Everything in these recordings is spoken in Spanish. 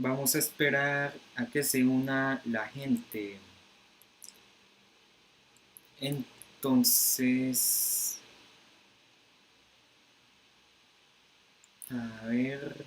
Vamos a esperar a que se una la gente. Entonces, a ver.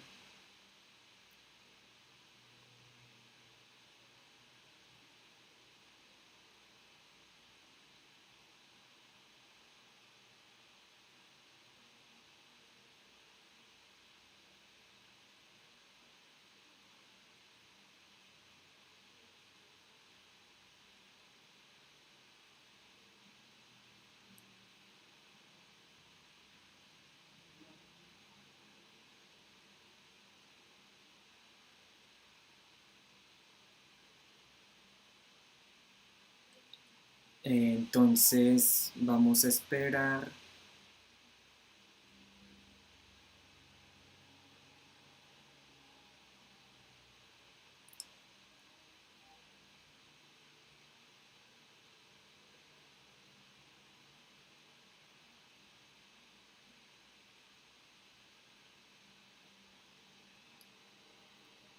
Entonces, vamos a esperar.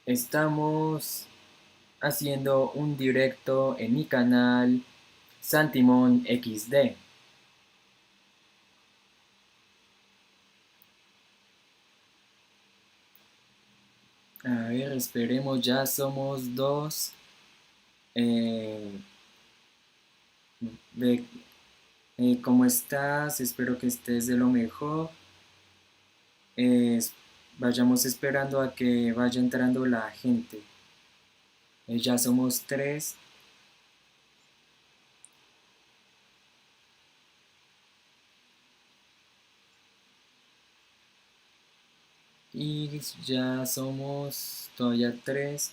Estamos haciendo un directo en mi canal Santimón XD. A ver, esperemos, ya somos dos. Eh, ve, ¿Cómo estás? Espero que estés de lo mejor. Eh, Vayamos esperando a que vaya entrando la gente. Ya somos tres. Y ya somos todavía tres.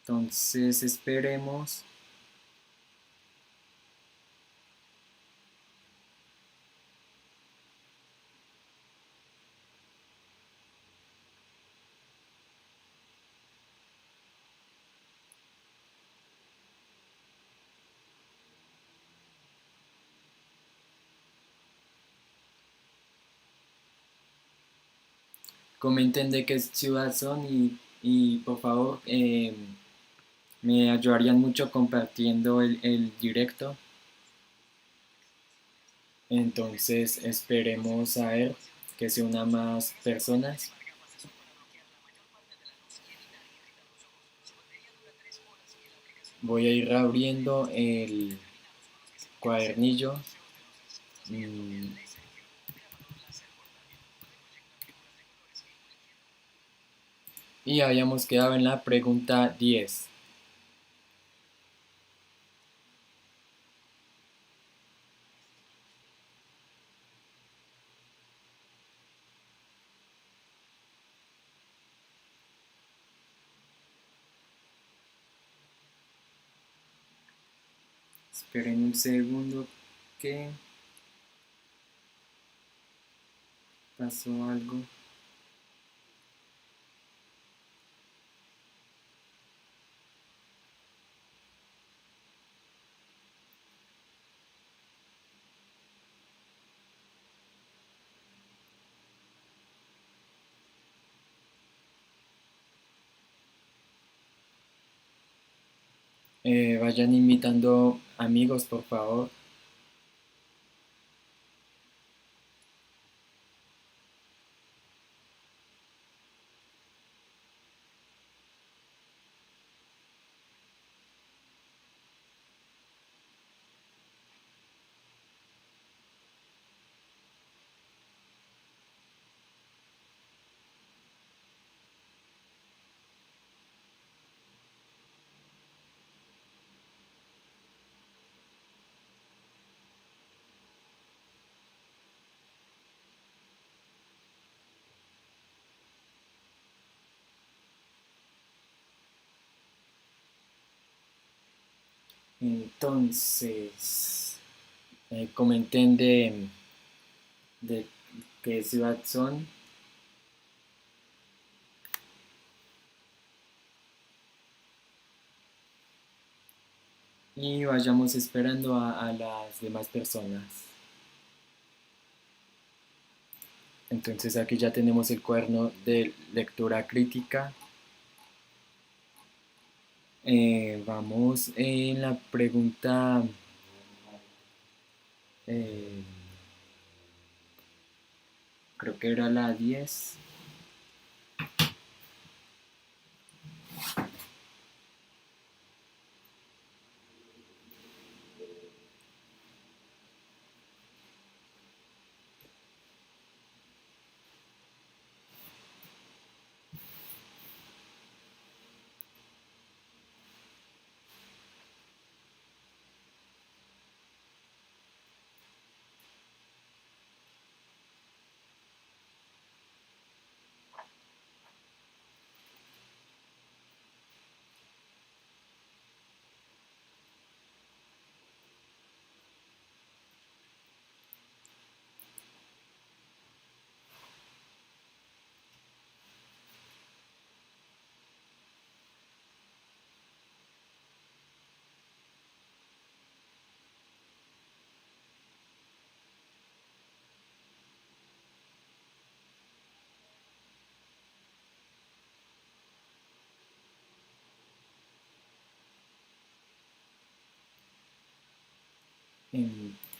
Entonces esperemos. Comenten de qué ciudad son y por favor me ayudarían mucho compartiendo el directo. Entonces esperemos a ver que se unan más personas. Voy a ir abriendo el cuadernillo. mm, y habíamos quedado en la pregunta 10. Esperen un segundo que pasó algo. Vayan invitando amigos, por favor. Entonces, comenten de qué ciudad son. Y vayamos esperando a las demás personas. Entonces aquí ya tenemos el cuaderno de lectura crítica. Vamos en la pregunta, eh, creo que era la 10.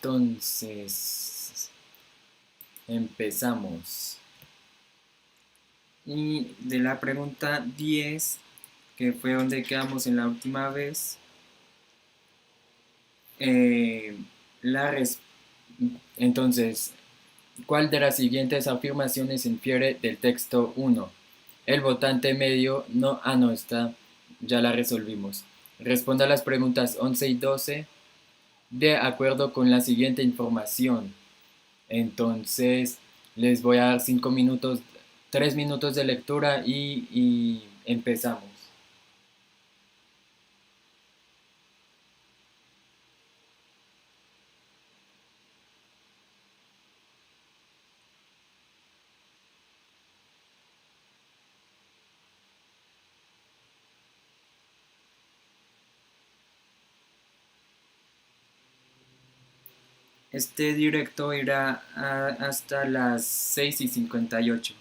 Entonces, empezamos. Y de la pregunta 10, que fue donde quedamos en la última vez, eh, la res- entonces, ¿cuál de las siguientes afirmaciones infiere del texto 1? El votante medio no, no está, ya la resolvimos. Responda a las preguntas 11 y 12 de acuerdo con la siguiente información. Entonces, les voy a dar 5 minutos, 3 minutos de lectura y empezamos. Este directo irá hasta las 6:58.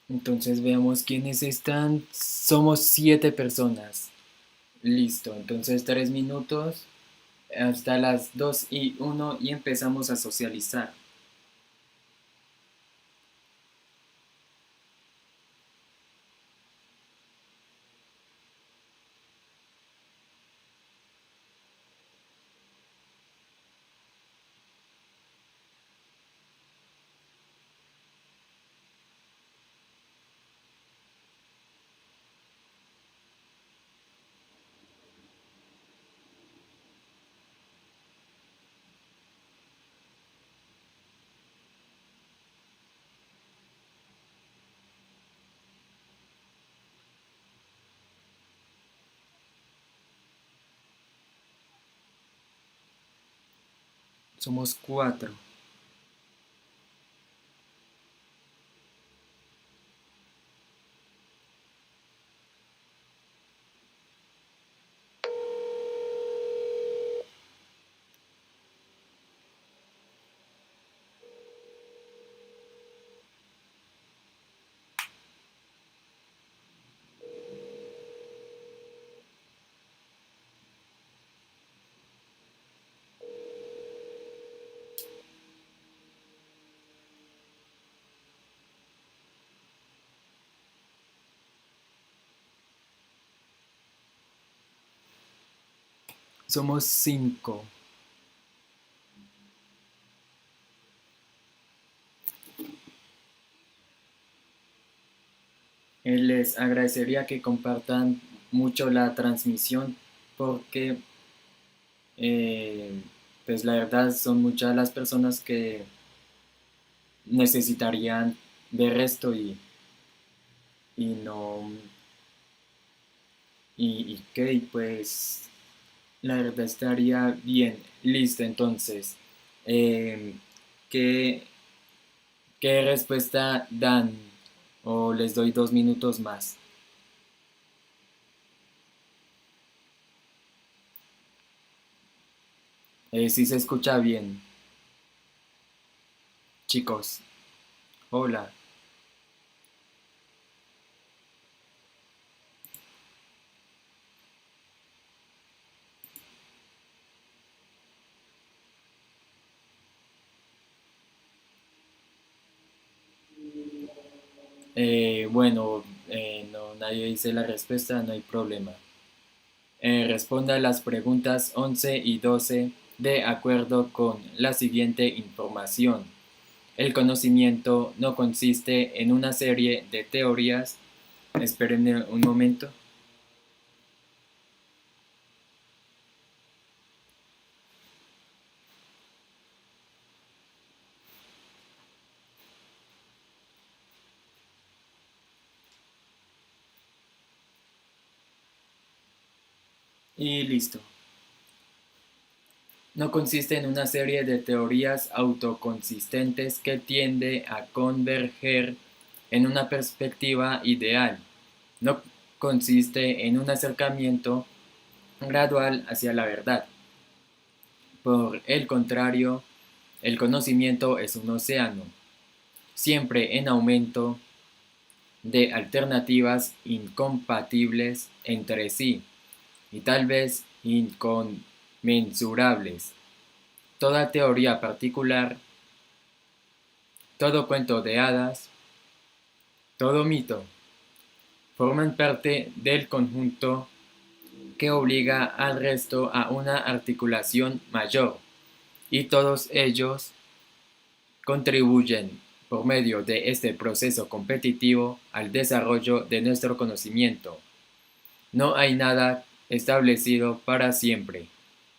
Entonces veamos quiénes están. Somos 7 personas. Listo, entonces 3 minutos hasta las 2:01 y empezamos a socializar. Somos 4. Somos 5. Les agradecería que compartan mucho la transmisión porque eh, pues la verdad son muchas las personas que necesitarían ver esto y no y que pues la verdad estaría bien. Listo, entonces, eh, ¿qué, qué respuesta dan? O les doy 2 minutos más. Si se escucha bien, chicos. Hola. Bueno, no, nadie dice la respuesta, no hay problema. Responda las preguntas 11 y 12 de acuerdo con la siguiente información. El conocimiento no consiste en una serie de teorías. Esperen un momento. Y listo. No consiste en una serie de teorías autoconsistentes que tiende a converger en una perspectiva ideal. No consiste en un acercamiento gradual hacia la verdad. Por el contrario, el conocimiento es un océano, siempre en aumento, de alternativas incompatibles entre sí y tal vez inconmensurables. Toda teoría particular, todo cuento de hadas, todo mito, forman parte del conjunto que obliga al resto a una articulación mayor, y todos ellos contribuyen por medio de este proceso competitivo al desarrollo de nuestro conocimiento. No hay nada establecido para siempre.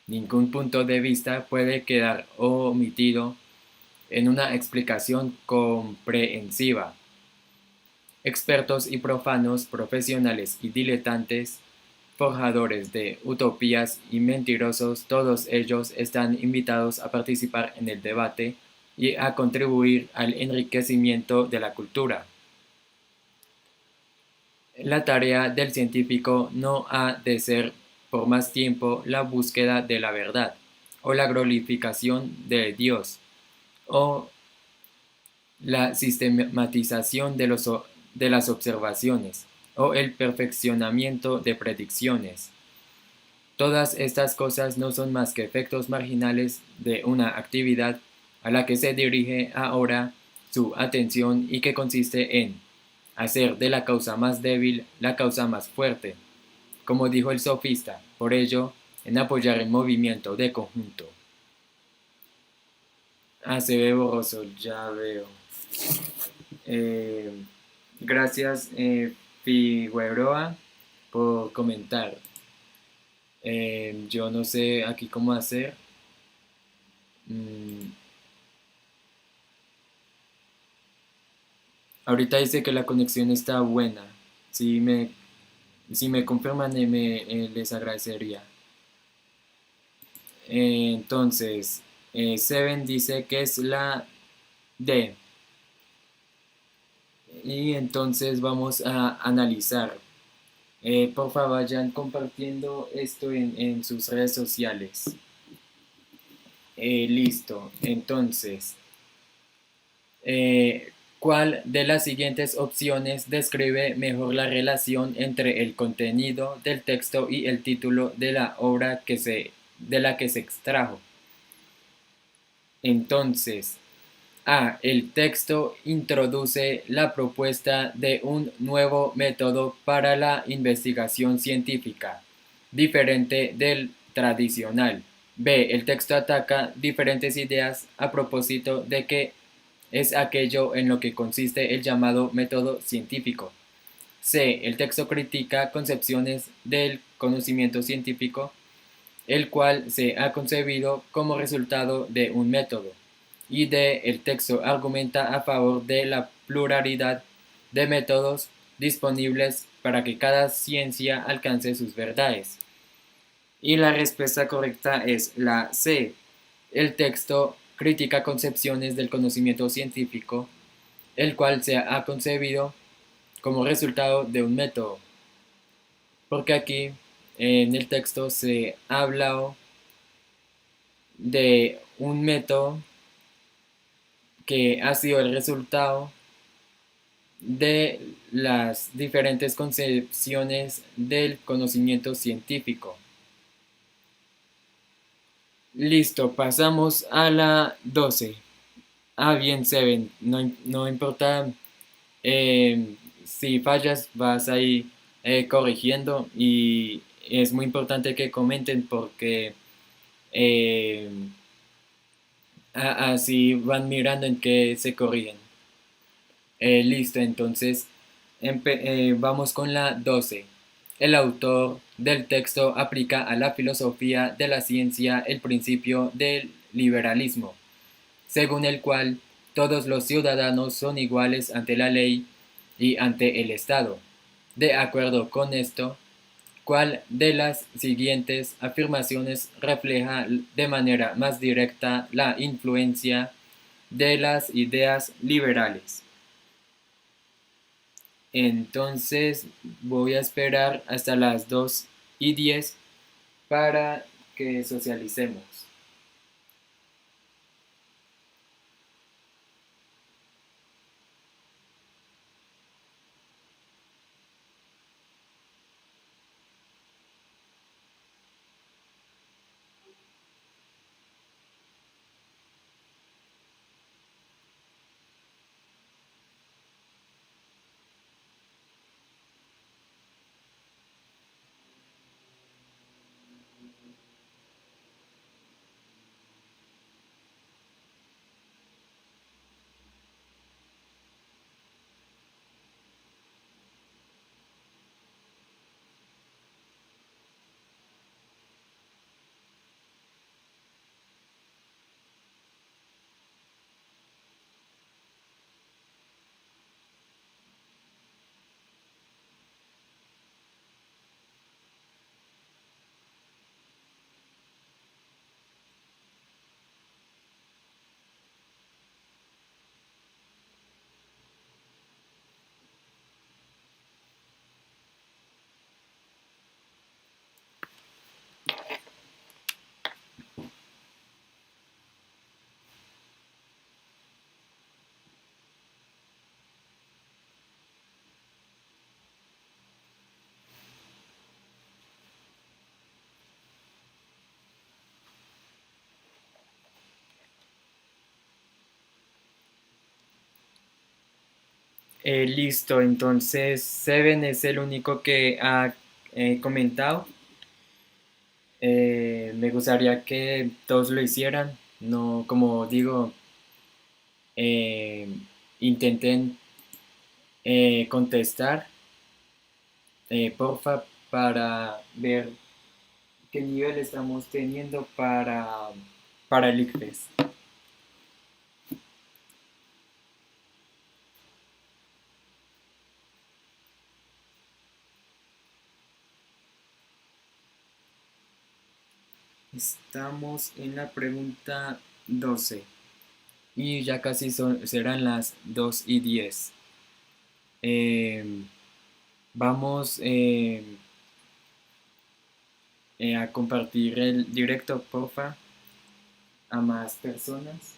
Ningún punto de vista puede quedar omitido en una explicación comprensiva. Expertos y profanos, profesionales y diletantes, forjadores de utopías y mentirosos, todos ellos están invitados a participar en el debate y a contribuir al enriquecimiento de la cultura. La tarea del científico no ha de ser por más tiempo la búsqueda de la verdad, o la glorificación de Dios, o la sistematización de las observaciones, o el perfeccionamiento de predicciones. Todas estas cosas no son más que efectos marginales de una actividad a la que se dirige ahora su atención y que consiste en hacer de la causa más débil la causa más fuerte, como dijo el sofista, por ello, en apoyar el movimiento de conjunto. Ah, se ve borroso, ya veo. Eh, gracias, Figueroa, por comentar. Yo no sé aquí cómo hacer. Mm, ahorita dice que la conexión está buena. Si me, si me confirman, les agradecería. Entonces, Seven dice que es la D. Y entonces vamos a analizar. Por favor, vayan compartiendo esto en sus redes sociales. Listo. Entonces, eh, ¿cuál de las siguientes opciones describe mejor la relación entre el contenido del texto y el título de la obra de la que se extrajo? Entonces, A. El texto introduce la propuesta de un nuevo método para la investigación científica, diferente del tradicional. B. El texto ataca diferentes ideas a propósito de qué es aquello en lo que consiste el llamado método científico. C. El texto critica concepciones del conocimiento científico, el cual se ha concebido como resultado de un método. Y D. El texto argumenta a favor de la pluralidad de métodos disponibles para que cada ciencia alcance sus verdades. Y la respuesta correcta es la C. El texto critica concepciones del conocimiento científico, el cual se ha concebido como resultado de un método. Porque aquí en el texto se habla de un método que ha sido el resultado de las diferentes concepciones del conocimiento científico. Listo, pasamos a la 12. Ah, bien, Seven, no importa si fallas, vas ahí corrigiendo y es muy importante que comenten porque eh, así van mirando en qué se corrigen. Listo, entonces vamos con la 12. El autor del texto aplica a la filosofía de la ciencia el principio del liberalismo, según el cual todos los ciudadanos son iguales ante la ley y ante el Estado. De acuerdo con esto, ¿cuál de las siguientes afirmaciones refleja de manera más directa la influencia de las ideas liberales? Entonces voy a esperar hasta las 2:10 para que socialicemos. Listo, entonces Seven es el único que ha comentado. Me gustaría que todos lo hicieran. No, como digo, eh, intenten contestar, porfa, para ver qué nivel estamos teniendo para el ICFES. Estamos en la pregunta 12 y ya casi serán las 2:10. Eh, vamos a compartir el directo, porfa, a más personas.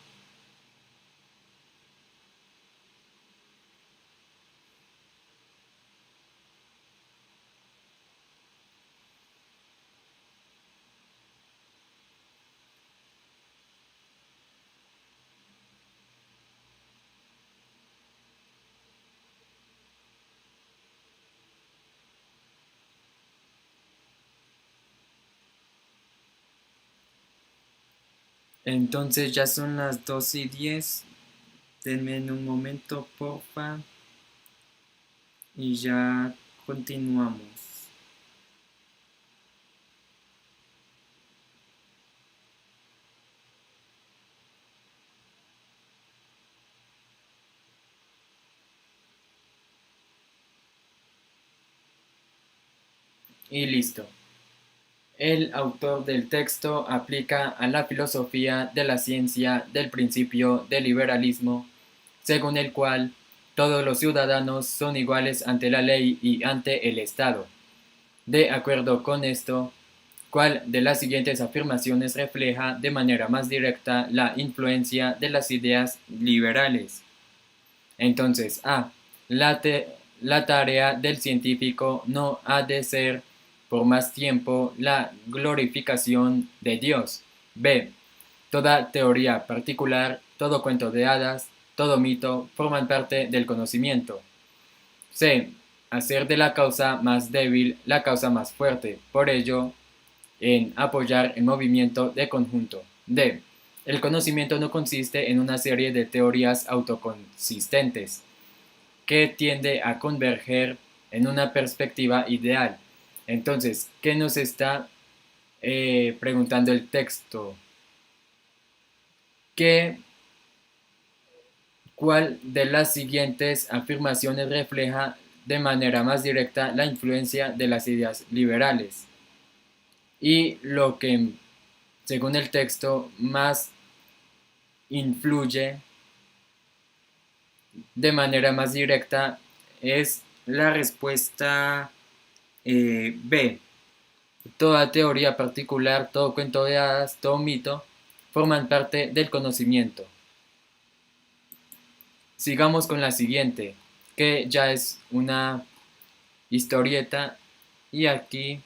Entonces ya son las 2:10. Denme en un momento, porfa, y ya continuamos. Y listo. El autor del texto aplica a la filosofía de la ciencia del principio del liberalismo, según el cual todos los ciudadanos son iguales ante la ley y ante el Estado. De acuerdo con esto, ¿Cuál de las siguientes afirmaciones refleja de manera más directa la influencia de las ideas liberales? Entonces, A. La, la tarea del científico no ha de ser por más tiempo la glorificación de Dios. B. Toda teoría particular, todo cuento de hadas, todo mito forman parte del conocimiento. C. Hacer de la causa más débil la causa más fuerte. Por ello, en apoyar el movimiento de conjunto. D. El conocimiento no consiste en una serie de teorías autoconsistentes que tiende a converger en una perspectiva ideal. Entonces, ¿qué nos está preguntando el texto? ¿Cuál de las siguientes afirmaciones refleja de manera más directa la influencia de las ideas liberales? Y lo que, según el texto, más influye de manera más directa es la respuesta B. Toda teoría particular, todo cuento de hadas, todo mito, forman parte del conocimiento. Sigamos con la siguiente, que ya es una historieta y aquí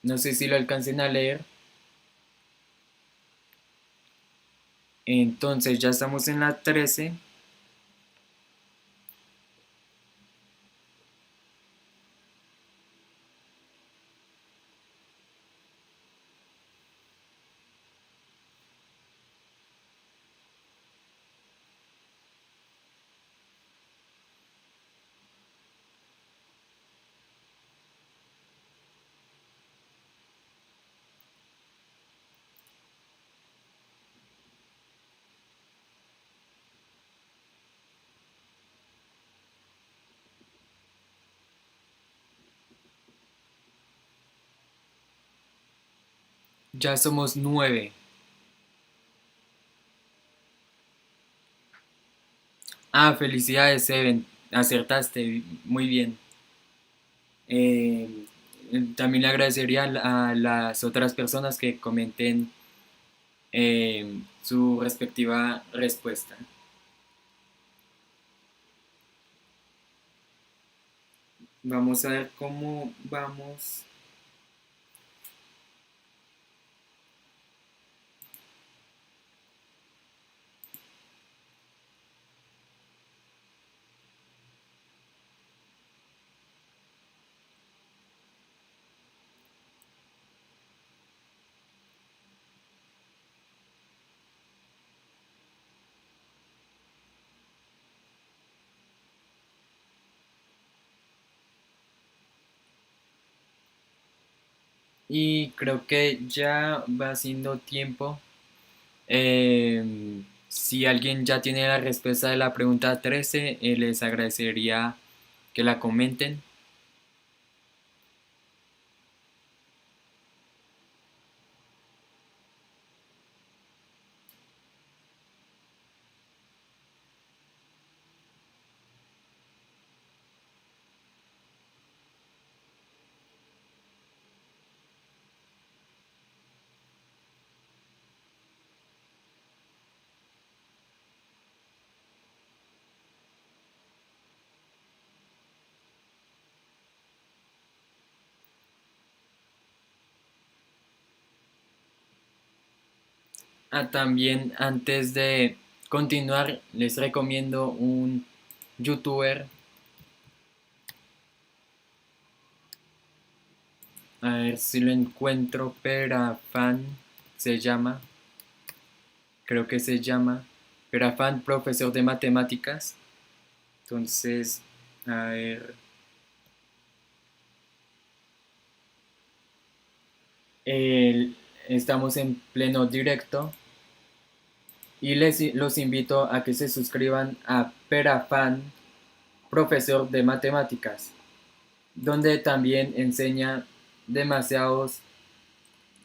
no sé si lo alcancen a leer. Entonces ya estamos en la 13. Ya somos 9. Ah, felicidades, Seven. Acertaste muy bien. Eh, También le agradecería a las otras personas que comenten su respectiva respuesta. Vamos a ver cómo vamos. Y creo que ya va siendo tiempo. Si alguien ya tiene la respuesta de la pregunta 13, les agradecería que la comenten. También antes de continuar, les recomiendo un youtuber. A ver si lo encuentro. Perafan se llama. Creo que se llama. Perafan, profesor de matemáticas. Entonces, a ver. Estamos en pleno directo. Y los invito a que se suscriban a Perafan, profesor de matemáticas, donde también enseña demasiados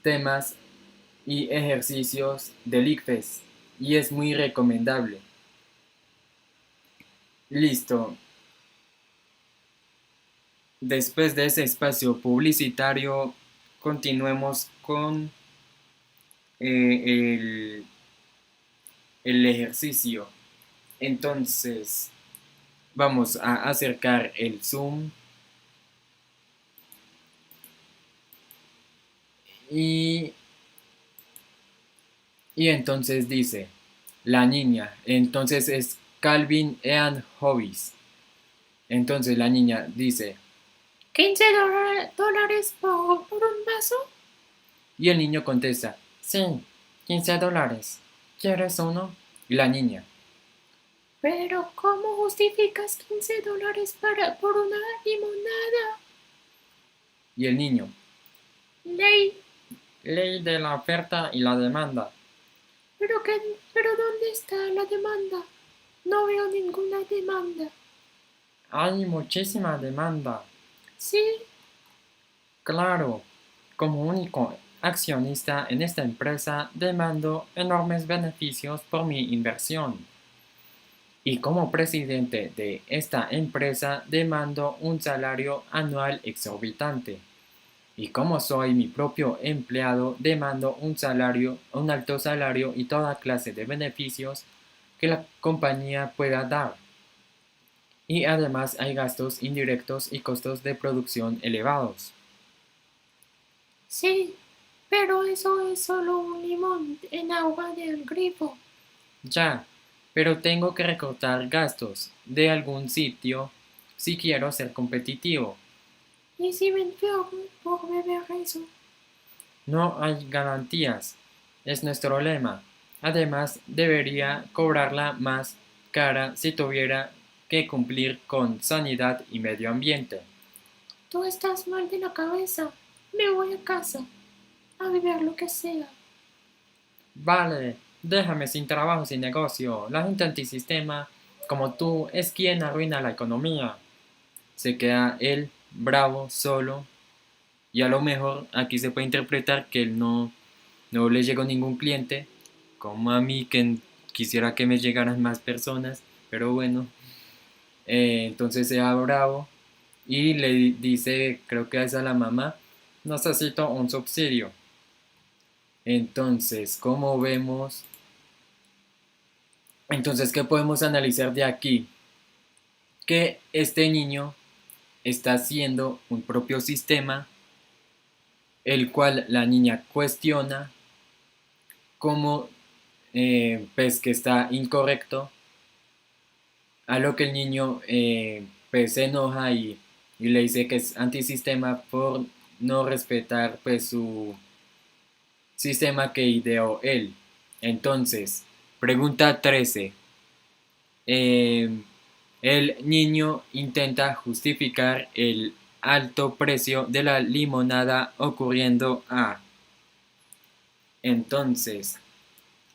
temas y ejercicios del ICFES y es muy recomendable. Listo. Después de ese espacio publicitario, continuemos con el ejercicio. Entonces, vamos a acercar el zoom y, y entonces dice, la niña, entonces es Calvin and Hobbes. Entonces la niña dice, $15 por un vaso. y el niño contesta, sí, $15. ¿Quieres uno? Y la niña, Pero ¿cómo justificas $15 por una limonada? y el niño, Ley. ley de la oferta y la demanda. ¿Pero qué? ¿Pero dónde está la demanda? No veo ninguna demanda. Hay muchísima demanda. Sí, Claro, como único accionista en esta empresa demando enormes beneficios por mi inversión. Y como presidente de esta empresa demando un salario anual exorbitante. Y como soy mi propio empleado, demando un alto salario y toda clase de beneficios que la compañía pueda dar. Y además hay gastos indirectos y costos de producción elevados. sí, pero eso es solo un limón en agua del grifo. Ya, pero tengo que recortar gastos de algún sitio si quiero ser competitivo. ¿Y si me enfermo por beber eso? No hay garantías, es nuestro lema. Además, debería cobrarla más cara si tuviera que cumplir con sanidad y medio ambiente. Tú estás mal de la cabeza. Me voy a casa a beber lo que sea. Vale, déjame sin trabajo, sin negocio. La gente antisistema, como tú, es quien arruina la economía. Se queda él bravo, solo, y a lo mejor aquí se puede interpretar que él no le llegó ningún cliente, como a mí que quisiera que me llegaran más personas, pero bueno, entonces se va bravo y le dice, creo que es a la mamá, necesito un subsidio. Entonces, como vemos, entonces, ¿qué podemos analizar de aquí? Que este niño está haciendo un propio sistema, el cual la niña cuestiona como pues que está incorrecto, a lo que el niño pues se enoja y le dice que es antisistema por no respetar pues su sistema que ideó él. Entonces, pregunta 13. Eh, el niño intenta justificar el alto precio de la limonada ocurriendo a. Entonces,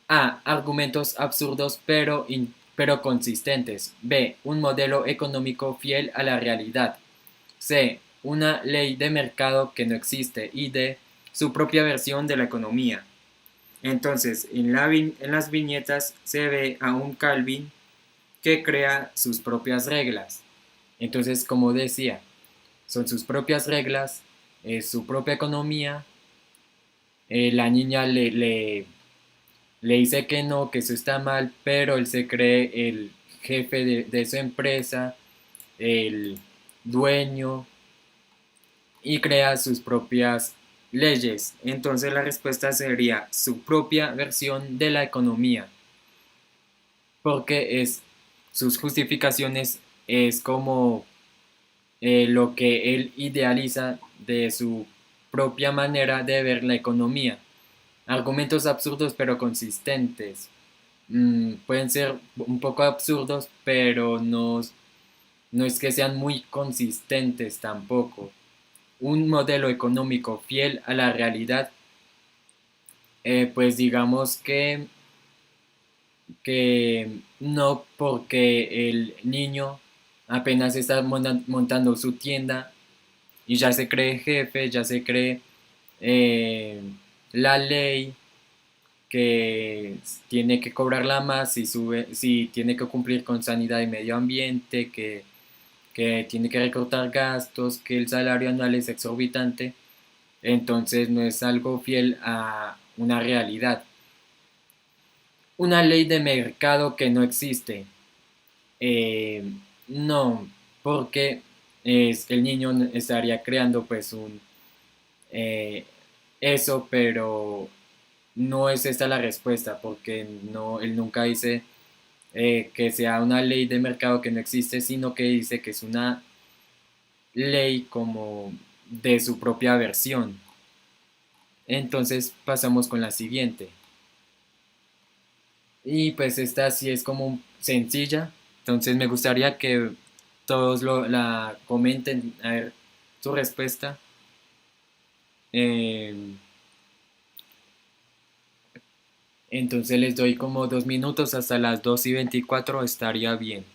A. Argumentos absurdos pero consistentes. B. Un modelo económico fiel a la realidad. C. Una ley de mercado que no existe. Y D. Su propia versión de la economía. Entonces, en las viñetas se ve a un Calvin que crea sus propias reglas. Entonces, como decía, son sus propias reglas, es su propia economía. La niña le dice que no, que eso está mal, pero él se cree el jefe de su empresa, el dueño, y crea sus propias leyes. Entonces la respuesta sería su propia versión de la economía, porque sus justificaciones es como lo que él idealiza de su propia manera de ver la economía. Argumentos absurdos pero consistentes. Pueden ser un poco absurdos, pero no es que sean muy consistentes tampoco. Un modelo económico fiel a la realidad, pues digamos que no, porque el niño apenas está montando su tienda y ya se cree jefe, ya se cree eh, la ley, que tiene que cobrarla más si tiene que cumplir con sanidad y medio ambiente, que tiene que recortar gastos, que el salario anual es exorbitante. entonces no es algo fiel a una realidad. Una ley de mercado que no existe. Eh, no, porque el niño estaría creando pues eh, eso, pero no es esta la respuesta, porque no, él nunca dice que sea una ley de mercado que no existe, sino que dice que es una ley como de su propia versión. Entonces pasamos con la siguiente. Y pues esta sí es como sencilla. Entonces me gustaría que todos la comenten a ver su respuesta. Eh, entonces les doy como 2 minutos hasta las 2:24 estaría bien.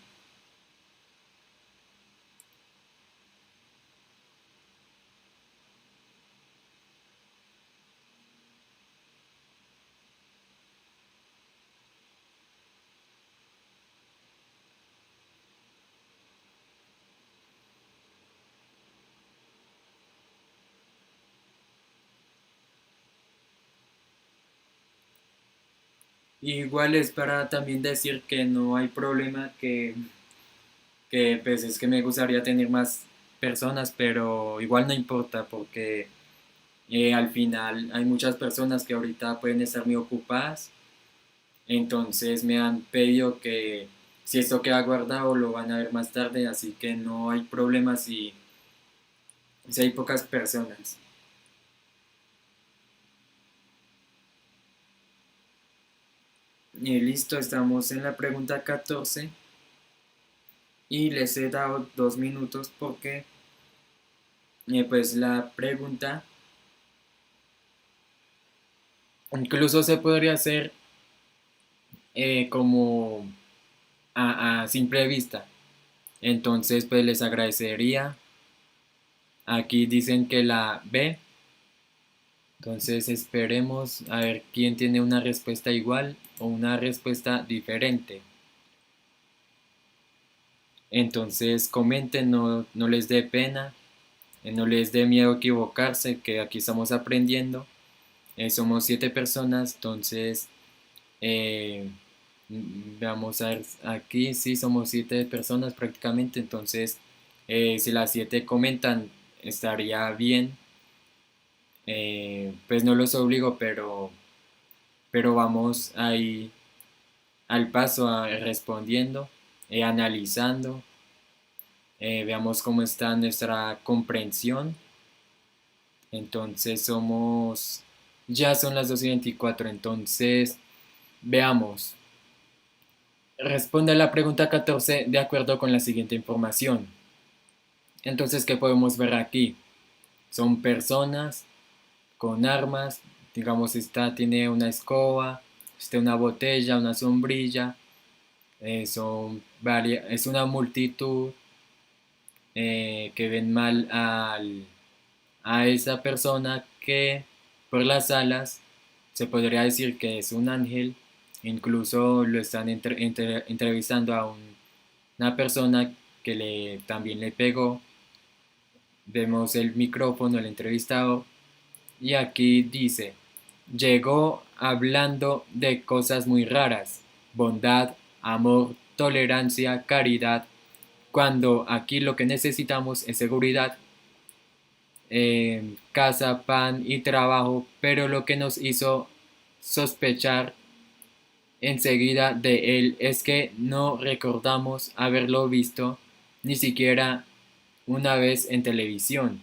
Igual es para también decir que no hay problema, que pues es que me gustaría tener más personas, pero igual no importa porque al final hay muchas personas que ahorita pueden estar muy ocupadas, entonces me han pedido que si esto queda guardado lo van a ver más tarde, así que no hay problema si hay pocas personas. Listo, estamos en la pregunta 14 y les he dado 2 minutos porque pues la pregunta incluso se podría hacer como a simple vista. Entonces, pues les agradecería. Aquí dicen que la B. Entonces esperemos a ver quién tiene una respuesta igual o una respuesta diferente. Entonces comenten, no, no les dé pena, no les dé miedo equivocarse, que aquí estamos aprendiendo. Somos 7 personas, entonces eh, vamos a ver aquí, sí, somos 7 personas prácticamente, entonces si las 7 comentan estaría bien. Pues no los obligo, pero vamos ahí al paso respondiendo, analizando, veamos cómo está nuestra comprensión. Entonces ya son las 2:24, entonces veamos. Responde a la pregunta 14 de acuerdo con la siguiente información. Entonces, ¿qué podemos ver aquí? Son personas con armas, digamos, esta tiene una escoba, esta una botella, una sombrilla, es una multitud que ven mal a esa persona que por las alas se podría decir que es un ángel, incluso lo están entrevistando a una persona que también le pegó, vemos el micrófono, el entrevistado, y aquí dice, llegó hablando de cosas muy raras, bondad, amor, tolerancia, caridad, cuando aquí lo que necesitamos es seguridad, casa, pan y trabajo, pero lo que nos hizo sospechar enseguida de él es que no recordamos haberlo visto ni siquiera una vez en televisión.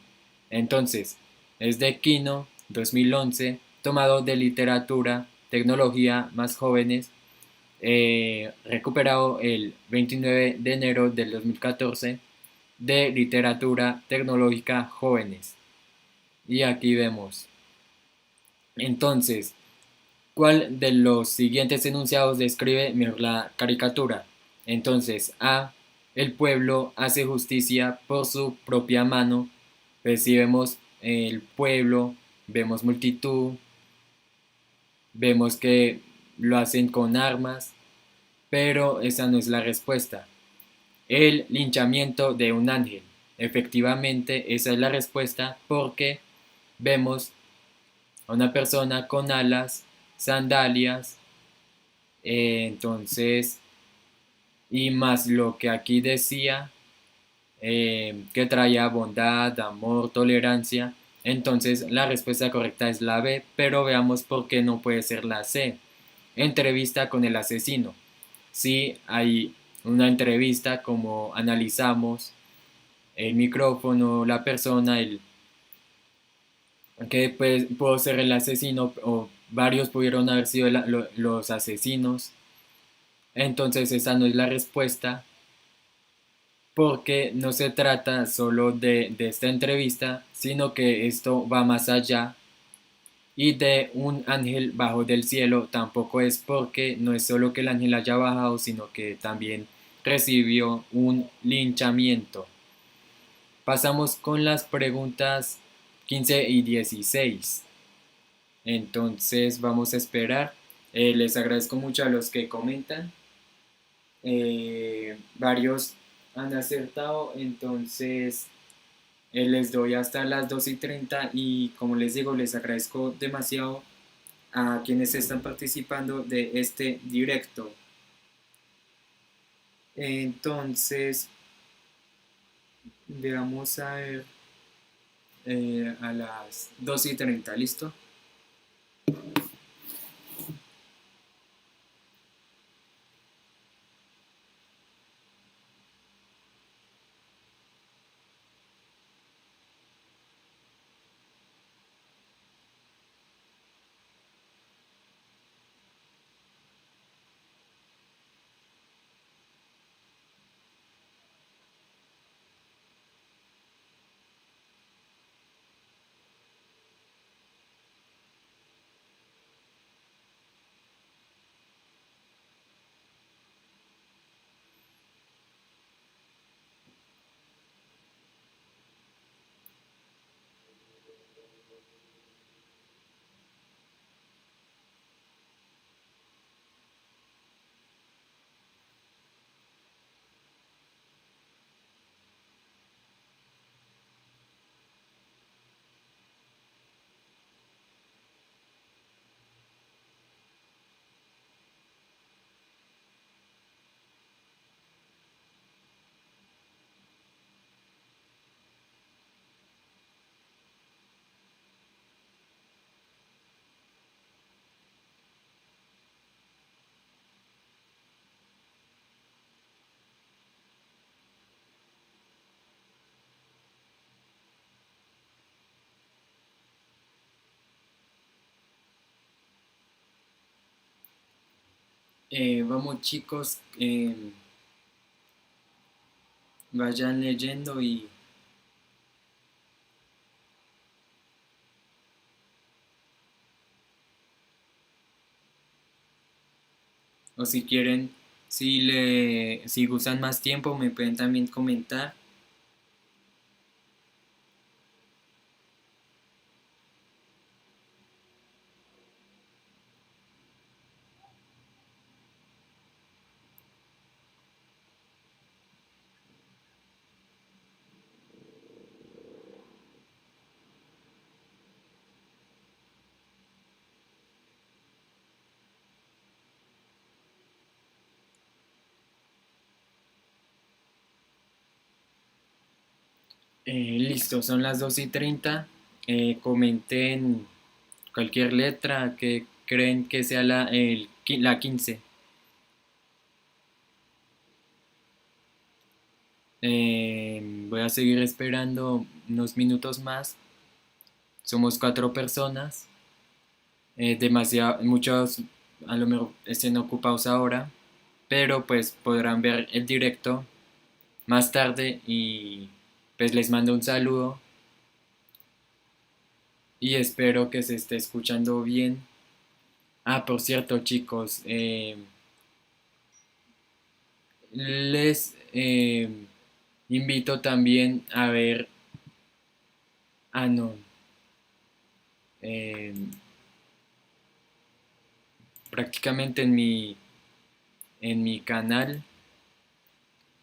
Entonces, es de Kino 2011, tomado de literatura, tecnología más jóvenes, recuperado el 29 de enero del 2014 de literatura tecnológica jóvenes. Y aquí vemos. Entonces, ¿cuál de los siguientes enunciados describe mejor la caricatura? Entonces, A. El pueblo hace justicia por su propia mano. Pues si vemos el pueblo, vemos multitud, vemos que lo hacen con armas, pero esa no es la respuesta. El linchamiento de un ángel. Efectivamente, esa es la respuesta porque vemos a una persona con alas, sandalias, entonces, y más lo que aquí decía, que traía bondad, amor, tolerancia. Entonces la respuesta correcta es la B, pero veamos por qué no puede ser la C. Entrevista con el asesino. Si hay una entrevista, como analizamos el micrófono, la persona, que pues, pudo ser el asesino o varios pudieron haber sido los asesinos. Entonces esa no es la respuesta porque no se trata solo de esta entrevista, sino que esto va más allá y de un ángel bajo del cielo tampoco es porque no es solo que el ángel haya bajado, sino que también recibió un linchamiento. Pasamos con las preguntas 15 y 16. Entonces vamos a esperar. Les agradezco mucho a los que comentan. Varios han acertado, entonces les doy hasta las 2:30 y como les digo, les agradezco demasiado a quienes están participando de este directo. Entonces, veamos a ver a las 2:30, ¿listo? Vamos chicos, vayan leyendo y o si quieren, si gustan más tiempo me pueden también comentar. Listo, son las 2:30. Comenten cualquier letra que creen que sea la 15. Voy a seguir esperando unos minutos más. Somos 4 personas. Muchos a lo mejor estén ocupados ahora, pero pues podrán ver el directo más tarde y pues les mando un saludo y espero que se esté escuchando bien. Ah, por cierto, chicos, les invito también a ver, no, eh, prácticamente en mi canal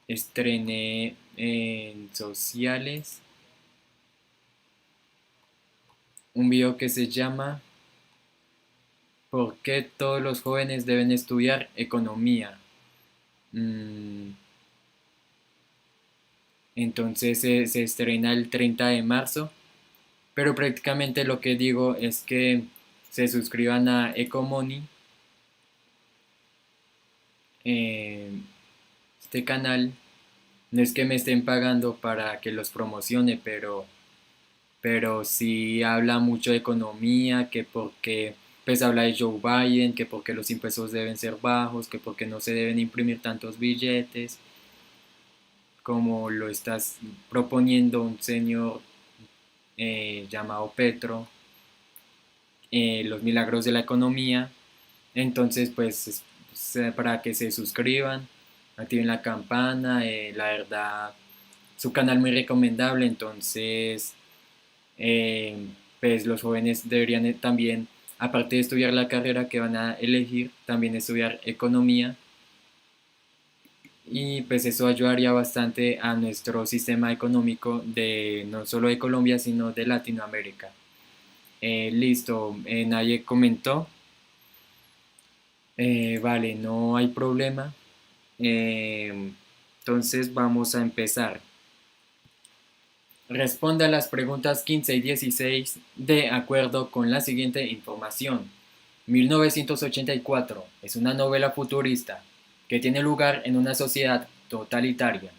estrené en sociales un video que se llama ¿Por qué todos los jóvenes deben estudiar economía? Mm, entonces se estrena el 30 de marzo, pero prácticamente lo que digo es que se suscriban a Ecomoney, eh, este canal. No es que me estén pagando para que los promocione, pero sí habla mucho de economía, que porque pues habla de Joe Biden, que porque los impuestos deben ser bajos, que porque no se deben imprimir tantos billetes, como lo estás proponiendo un señor llamado Petro, los milagros de la economía. Entonces, pues para que se suscriban, activen la campana, la verdad, su canal muy recomendable. Entonces, eh, pues los jóvenes deberían también, aparte de estudiar la carrera que van a elegir, también estudiar economía, y pues eso ayudaría bastante a nuestro sistema económico de no solo de Colombia, sino de Latinoamérica. Listo, nadie comentó. Vale, no hay problema. Entonces vamos a empezar. Responde a las preguntas 15 y 16 de acuerdo con la siguiente información. 1984 es una novela futurista que tiene lugar en una sociedad totalitaria.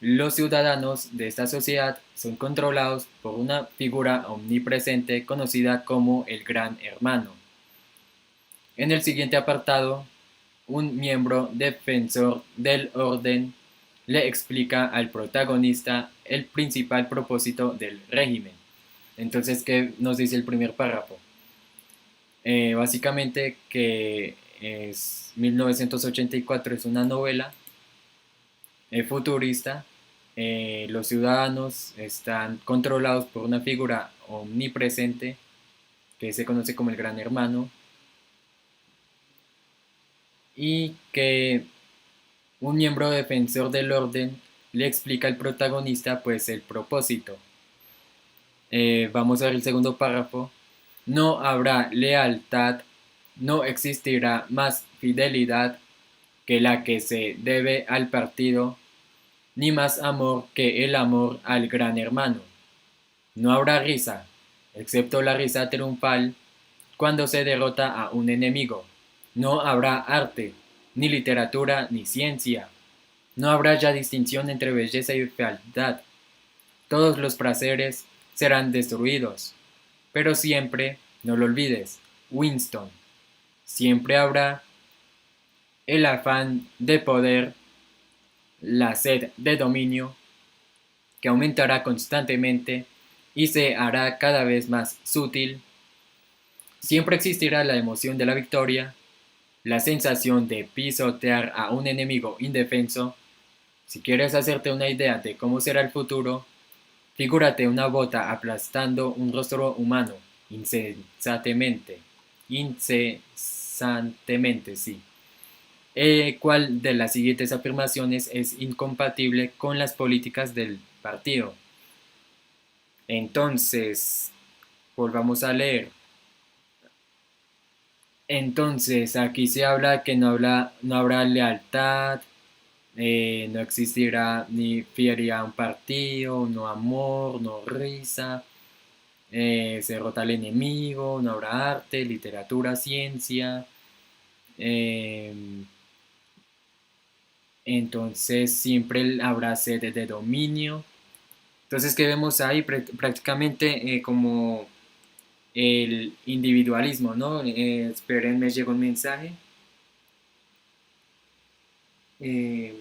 Los ciudadanos de esta sociedad son controlados por una figura omnipresente conocida como el Gran Hermano. En el siguiente apartado, un miembro defensor del orden le explica al protagonista el principal propósito del régimen. Entonces, ¿qué nos dice el primer párrafo? Básicamente que es 1984 es una novela futurista. Los ciudadanos están controlados por una figura omnipresente que se conoce como el Gran Hermano, y que un miembro defensor del orden le explica al protagonista pues el propósito. Vamos a ver el segundo párrafo. No habrá lealtad, no existirá más fidelidad que la que se debe al partido, ni más amor que el amor al Gran Hermano. No habrá risa, excepto la risa triunfal cuando se derrota a un enemigo. No habrá arte, ni literatura, ni ciencia. No habrá ya distinción entre belleza y fealdad. Todos los placeres serán destruidos. Pero siempre, no lo olvides, Winston, siempre habrá el afán de poder, la sed de dominio, que aumentará constantemente y se hará cada vez más sutil. Siempre existirá la emoción de la victoria, la sensación de pisotear a un enemigo indefenso. Si quieres hacerte una idea de cómo será el futuro, figúrate una bota aplastando un rostro humano, incesantemente, sí. ¿Cuál de las siguientes afirmaciones es incompatible con las políticas del partido? Entonces, volvamos a leer. Entonces, aquí se habla que no habrá lealtad, no existirá ni fidelidad a un partido, no amor, no risa, se derrota al enemigo, no habrá arte, literatura, ciencia. eh, entonces, siempre habrá sed de dominio. Entonces, ¿qué vemos ahí? Prácticamente como el individualismo, ¿no? Esperen, me llegó un mensaje. Eh,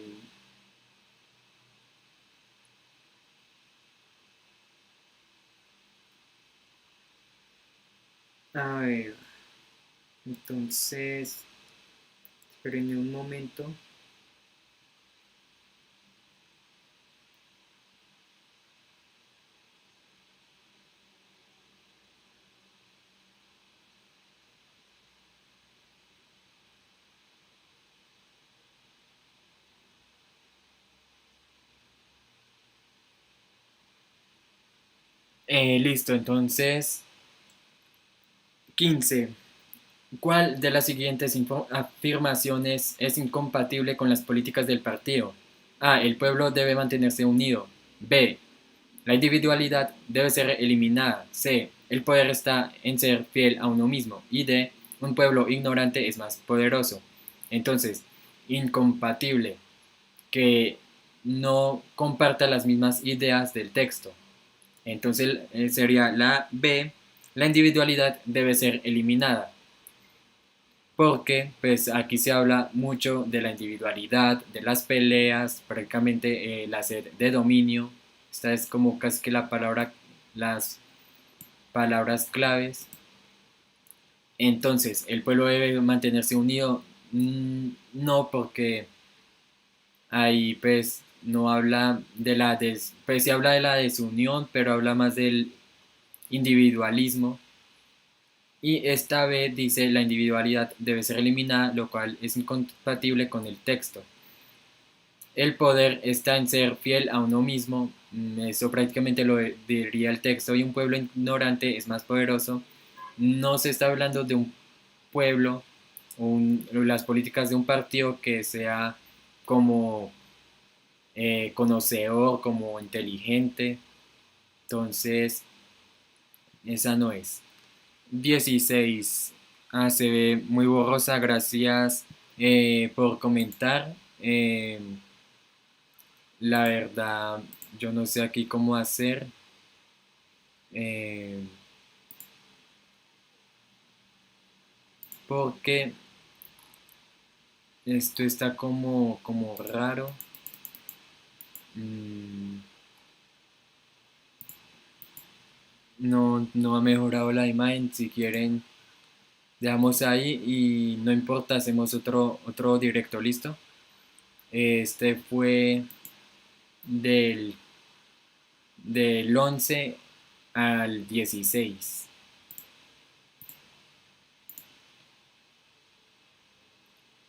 a ver, entonces, esperen un momento. Listo, entonces 15. ¿Cuál de las siguientes afirmaciones es incompatible con las políticas del partido? A. El pueblo debe mantenerse unido. B. La individualidad debe ser eliminada. C. El poder está en ser fiel a uno mismo. Y D. Un pueblo ignorante es más poderoso. Entonces, incompatible, que no comparta las mismas ideas del texto. Entonces sería la B. La individualidad debe ser eliminada. Porque pues aquí se habla mucho de la individualidad, de las peleas, prácticamente la sed de dominio. Esta es como casi que las palabras claves. Entonces, el pueblo debe mantenerse unido. No, porque ahí pues no habla de pues sí habla de la desunión, pero habla más del individualismo. Y esta vez dice la individualidad debe ser eliminada, lo cual es incompatible con el texto. El poder está en ser fiel a uno mismo, eso prácticamente lo diría el texto, y un pueblo ignorante es más poderoso. No se está hablando de un pueblo o las políticas de un partido que sea como conocedor, como inteligente. Entonces, esa no es. 16. Se ve muy borrosa, gracias por comentar. La verdad, yo no sé aquí cómo hacer. eh, Porque esto está como raro. Mm, no ha mejorado la imagen. Si quieren, dejamos ahí y no importa, hacemos otro directo, ¿listo? Este fue del 11 al 16.